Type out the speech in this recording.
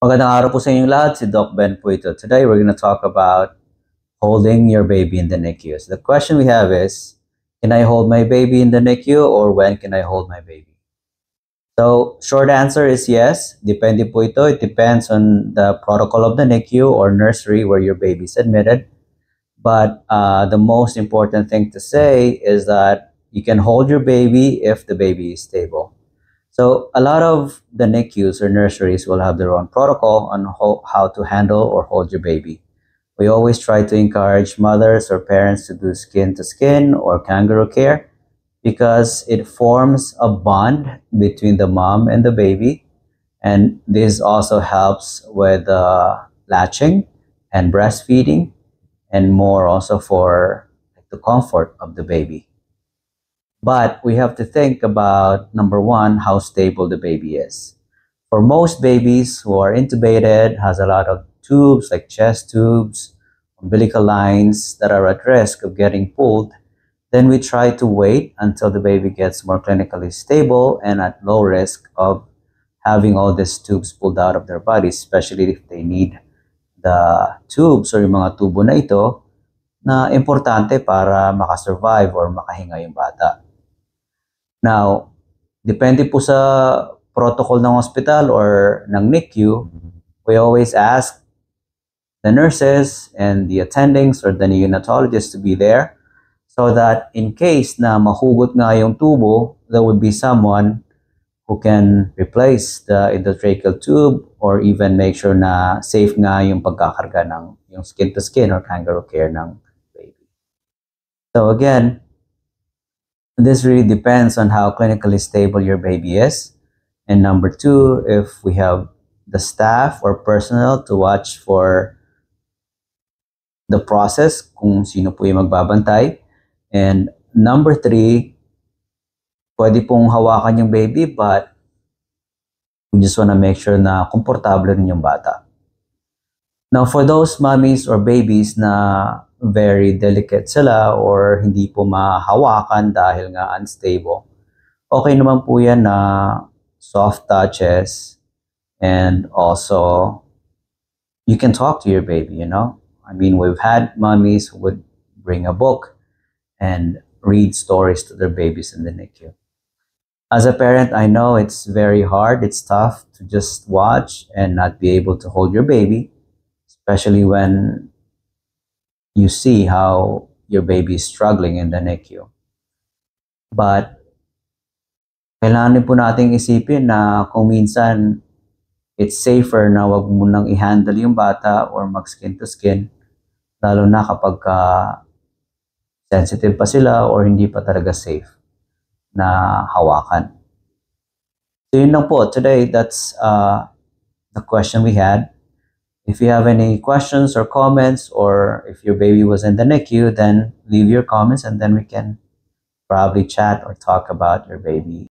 Magandang araw po sa inyong lahat, si Doc Ben po ito. Today we're going to talk about holding your baby in the NICU. So the question we have is, can I hold my baby in the NICU or when can I hold my baby? So short answer is yes. Depende po ito. It depends on the protocol of the NICU or nursery where your baby is admitted. But the most important thing to say is that you can hold your baby if the baby is stable. So a lot of the NICUs or nurseries will have their own protocol on how to handle or hold your baby. We always try to encourage mothers or parents to do skin to skin or kangaroo care because it forms a bond between the mom and the baby. And this also helps with latching and breastfeeding and more also for the comfort of the baby. But we have to think about, number one, how stable the baby is. For most babies who are intubated, has a lot of tubes like chest tubes, umbilical lines that are at risk of getting pulled, then we try to wait until the baby gets more clinically stable and at low risk of having all these tubes pulled out of their bodies, especially if they need the tubes or yung mga tubo na ito na importante para makasurvive or makahinga yung bata. Now, depende po sa protocol ng hospital or ng NICU, we always ask the nurses and the attendings or the neonatologists to be there so that in case na mahugot nga yung tubo, there would be someone who can replace the endotracheal tube or even make sure na safe nga yung pagkakarga ng yung skin to skin or kangaroo care ng baby. So again, this really depends on how clinically stable your baby is. And number two, if we have the staff or personnel to watch for the process, kung sino po yung magbabantay. And number three, pwede pong hawakan yung baby, but we just want to make sure na komportable rin yung bata. Now, for those mommies or babies na very delicate sila or hindi po mahawakan dahil nga unstable, okay naman po yan na soft touches and also you can talk to your baby, you know? I mean, we've had mommies who would bring a book and read stories to their babies in the NICU. As a parent, I know it's very hard, it's tough to just watch and not be able to hold your baby, especially when you see how your baby is struggling in the NICU. But kailangan din po nating isipin na kung minsan it's safer na wag mo nang i-handle yung bata or mag-skin to skin, lalo na kapag sensitive pa sila or hindi pa talaga safe na hawakan. So yun lang po. Today, that's the question we had. If you have any questions or comments, or if your baby was in the NICU, then leave your comments and then we can probably chat or talk about your baby.